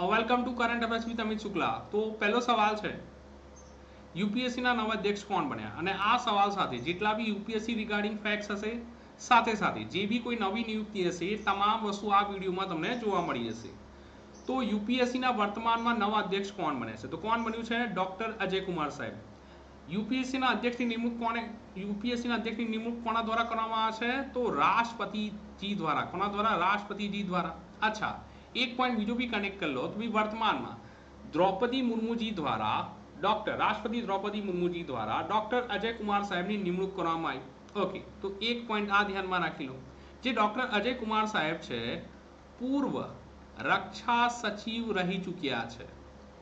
Welcome to current affairs with Amit Shukla. તો પહેલો સવાલ છે યુપીએસસીના નવા અધ્યક્ષ કોણ બન્યા, અને આ સવાલ સાથે જેટલા બી યુપીએસસી રિગાર્ડિંગ ફેક્ટ્સ હશે, સાથે સાથે જે બી કોઈ નવી નિયુક્તિ હશે, એ તમામ વસ્તુ આ વિડીયોમાં તમને જોવા મળી જશે। તો યુપીએસસીના વર્તમાનમાં નવા અધ્યક્ષ કોણ બન્યા છે, તો કોણ બન્યું છે? ડોક્ટર અજય કુમાર સાહેબ। યુપીએસસીના અધ્યક્ષની નિમણૂક કોના દ્વારા કરવામાં આવે છે? તો રાષ્ટ્રપતિજી દ્વારા। કોના દ્વારા? રાષ્ટ્રપતિજી દ્વારા। અચ્છા, એક પોઈન્ટ બીજો भी कनेक्ट कर लो तो भी वर्तमान में द्रौपदी मुर्मू जी द्वारा राष्ट्रपति द्रौपदी मुर्मू जी द्वारा डॉक्टर अजय कुमार साहेब ની નિમણૂક કરવામાં આવી। ઓકે, તો એક પોઈન્ટ આ ધ્યાનમાં રાખી લો, જે ડોક્ટર અજય કુમાર સાહેબ છે પૂર્વ રક્ષા સચિવ રહી ચૂક્યા છે,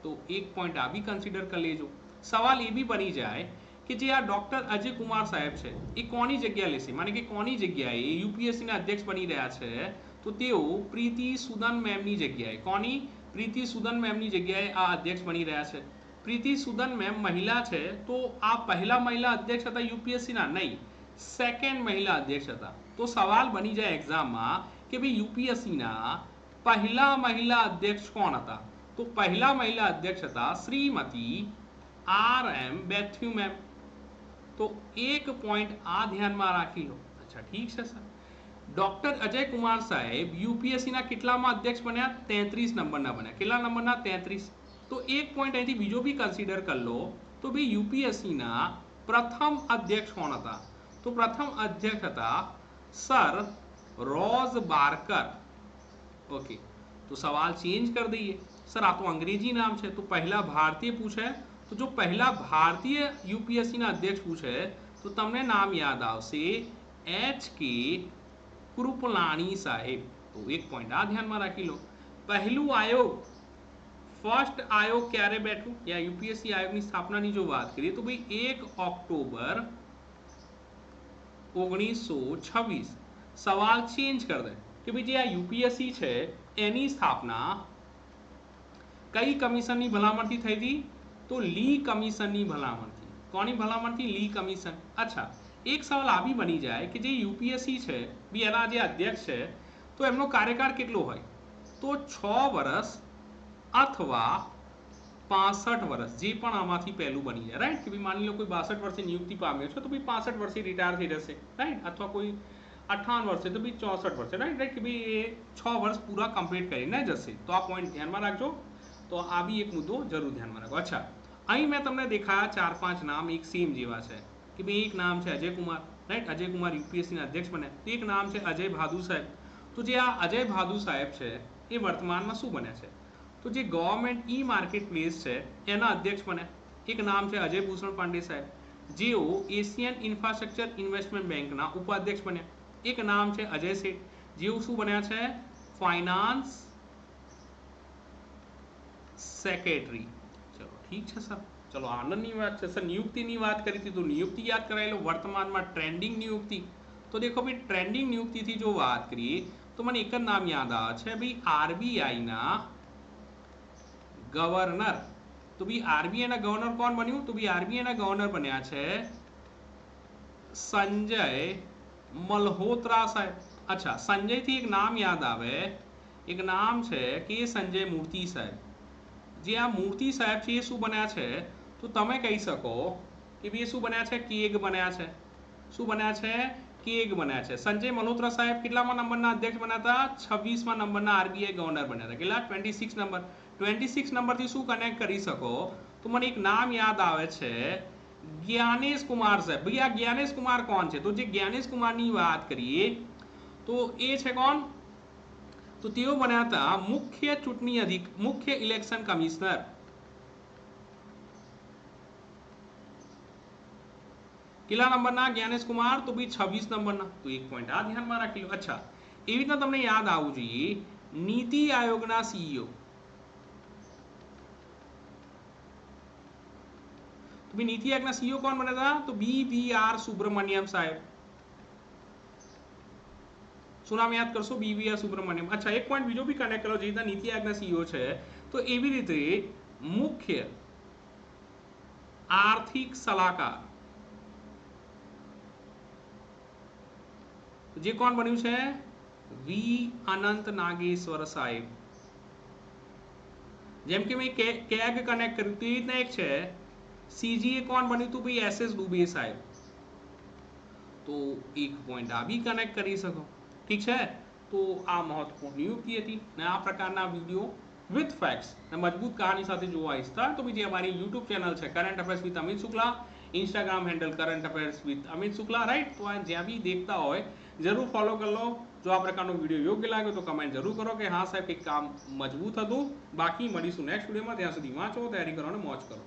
તો એક પોઈન્ટ આ બી કન્સિડર કરી લેજો। સવાલ એ બી બની જાય કે જે આ ડોક્ટર અજય કુમાર સાહેબ છે એ કોની જગ્યા લેશે, માને કે કોની જગ્યાએ યુપીએસસીના અધ્યક્ષ બની રહ્યા છે? તો તેઓ પ્રીતિ સુદન મેમની જગ્યાએ, કોની? પ્રીતિ સુદન મેમની જગ્યાએ આ અધ્યક્ષ બની રહ્યા છે। પ્રીતિ સુદન મેમ મહિલા છે, તો આ પહેલા મહિલા અધ્યક્ષ હતા યુપીએસસીના? નહીં, સેકન્ડ મહિલા અધ્યક્ષ હતા। તો સવાલ બની જાય એક્ઝામમાં કે ભાઈ યુપીએસસીના પહેલા મહિલા અધ્યક્ષ કોણ હતા? તો પહેલા મહિલા અધ્યક્ષ હતા શ્રીમતી RM બેથ્યુ મેમ। તો એક પોઈન્ટ આ ધ્યાનમાં રાખી લો। અચ્છા, ઠીક છે સર। ડોક્ટર અજય કુમાર સાહેબ યુપીએસસીના કેટલામાં અધ્યક્ષ બન્યા? 33 નંબરના બન્યા। કેટલા નંબરના? 33। તો એક પોઈન્ટ અહીંથી બીજો બી કન્સિડર કરી લો, તો ભાઈ યુપીએસસીના પ્રથમ અધ્યક્ષ કોણ હતા? તો પ્રથમ અધ્યક્ષ હતા સર રોઝ બાર્કર। ઓકે, તો સવાલ ચેન્જ કરી દઈએ। સર આ તો અંગ્રેજી નામ છે, તો પહેલા ભારતીય પૂછે, તો જો પહેલા ભારતીય યુપીએસસીના અધ્યક્ષ પૂછે તો તમને નામ યાદ આવશે HK કૃપલાણી સાહેબ। તો એક પોઈન્ટ આ ધ્યાનમાં રાખી લો। પહેલું આયોગ, ફર્સ્ટ આયોગ ક્યારે બેઠું? या यूपीएससी આયોગની સ્થાપનાની જો વાત કરીએ તો ભાઈ 1 ઓક્ટોબર 1926। સવાલ ચેન્જ કરી દે કે ભાઈ જે આ યુપીએસસી છે એની સ્થાપના કઈ કમિશનની ભલામણથી થઈ હતી? તો લી કમિશનની ભલામણથી। કોની ભલામણથી? લી કમિશન। અચ્છા, એક સવાલ આ બી બની જાય કે જે યુપીએસસી છે બી એના જે અધ્યક્ષ છે તો એમનો કાર્યકાળ કેટલો હોય? તો 6 વર્ષ અથવા 65 વર્ષ, જે પણ આમાંથી પહેલું બની જાય, રાઈટ? કે ભાઈ માની લો કોઈ 62 વર્ષે નિયુક્તિ પામ્યો છે તો ભાઈ 65 વર્ષે રિટાયર થઈ જશે, રાઈટ? અથવા કોઈ 58 વર્ષે તો ભાઈ 64 વર્ષે, રાઈટ? કે ભાઈ એ 6 વર્ષ પૂરા કમ્પ્લીટ કરીને જશે। તો આ પોઈન્ટ ધ્યાનમાં રાખજો। તો આ બી એક મુદ્દો જરૂર ધ્યાનમાં રાખો। અચ્છા, અહીં મેં તમને દેખાયા 4-5 નામ એક સેમ જેવા છે કે ભાઈ એક નામ છે અજય કુમાર, રાઈટ? અજય કુમાર યુપીએસસીના અધ્યક્ષ બન્યા। તો એક નામ છે અજય ભાદુ સાહેબ। તો જે આ અજય ભાદુ સાહેબ છે એ વર્તમાનમાં શું બન્યા છે? તો જે ગવર્મેન્ટ ઈ માર્કેટ પ્લેસ છે એના અધ્યક્ષ બન્યા। એક નામ છે અજય ભૂષણ પાંડે સાહેબ, જેઓ એશિયન ઇન્ફ્રાસ્ટ્રક્ચર ઇન્વેસ્ટમેન્ટ બેંકના ઉપાધ્યક્ષ બન્યા। એક નામ છે અજય શેઠ, જેઓ શું બન્યા છે? Finance secretary. ચલો ઠીક છે સર। ચલો આનંદની વાત છે સર, નિયુક્તિની વાત કરી હતી તો નિયુક્તિ યાદ કરાવી લો। વર્તમાનમાં ટ્રેન્ડિંગ નિયુક્તિ, તો દેખો ભાઈ ટ્રેન્ડિંગ નિયુક્તિથી જો વાત કરીએ તો મને એક જ નામ યાદ આવે છે ભાઈ આરબીઆઈના ગવર્નર। તો ભાઈ આરબીઆઈના ગવર્નર કોણ બન્યું? તો ભાઈ આરબીઆઈના ગવર્નર બન્યા છે સંજય મલ્હોત્રા સાહેબ। અચ્છા, સંજયથી એક નામ યાદ આવે, એક નામ છે કે સંજય મૂર્તિ સાહેબ। જે આ મૂર્તિ સાહેબ છે એ શું બન્યા છે? તો તમે કહી શકો કે ભાઈ શું બન્યા છે? કેગ બન્યા છે। શું બન્યા છે? કેગ બન્યા છે। સંજય મલ્હોત્રા સાહેબ કેટલામાં નંબરના અધ્યક્ષ બન્યા હતા? 26મા નંબરના આરબીઆઈ ગવર્નર બન્યા હતા। કેટલા? 26 નંબર। 26 નંબરથી શું કનેક્ટ કરી શકો? તો મને એક નામ યાદ આવે છે જ્ઞાનેશ કુમાર સાહેબ। ભાઈ આ જ્ઞાનેશ કુમાર કોણ છે? તો જે જ્ઞાનેશ કુમારની વાત કરીએ તો એ છે કોણ? તો તેઓ બન્યા હતા મુખ્ય ઇલેક્શન કમિશનર। કેટલા નંબરના જ્ઞાનેશ કુમાર? તો ભાઈ 26 નંબરના। તો એક પોઈન્ટ આ ધ્યાનમાં રાખી લો। અચ્છા, એવી રીતના તમને યાદ આવવું જોઈએ નીતિ આયોગના સીઈઓ। તો ભાઈ નીતિ આયોગના સીઈઓ કોણ બન્યા હતા? તો BVR સુબ્રમણ્યમ સાહેબ। શું નામ યાદ કરશો? BVR સુબ્રમણ્યમ। અચ્છા, એક પોઈન્ટ બીજો બી કનેક્ટ કરો, જે રીતના નીતિ આયોગના સીઈઓ છે તો એવી રીતે મુખ્ય આર્થિક સલાહકાર જે કોણ બન્યું છે? વી અનંત નાગેશ્વર સાહેબ। જેમ કે મેં કેગ કનેક્ટ કર્યું તેવી રીતના એક છે સીજીએ કોણ બન્યું હતું ભાઈ એસએસ ડુબે સાહેબ, તો એક પોઈન્ટ આ બી કનેક્ટ કરી શકો. ઠીક છે, તો આ મહત્વપૂર્ણ નિયુક્તિ હતી ને આ પ્રકારના વિડીયો વિથ ફેક્ટ્સ અને મજબૂત કહાની સાથે જોવા ઈચ્છતા તો બીજી અમારી યુટ્યુબ ચેનલ છે current affairs with Amit Shukla, Instagram handle current affairs with Amit Shukla, right. तो આ જ્યાં બી દેખતા હોય જરૂર ફોલો કરી લો. જો આ પ્રકારનો વિડીયો યોગ્ય લાગ્યો તો કમેન્ટ જરૂર કરો કે હા સાહેબ કંઈક કામ મજબૂત હતું. બાકી મળીશું નેક્સ્ટ વિડીયોમાં, ત્યાં સુધી વાંચો, તૈયારી કરો અને મોજ કરો.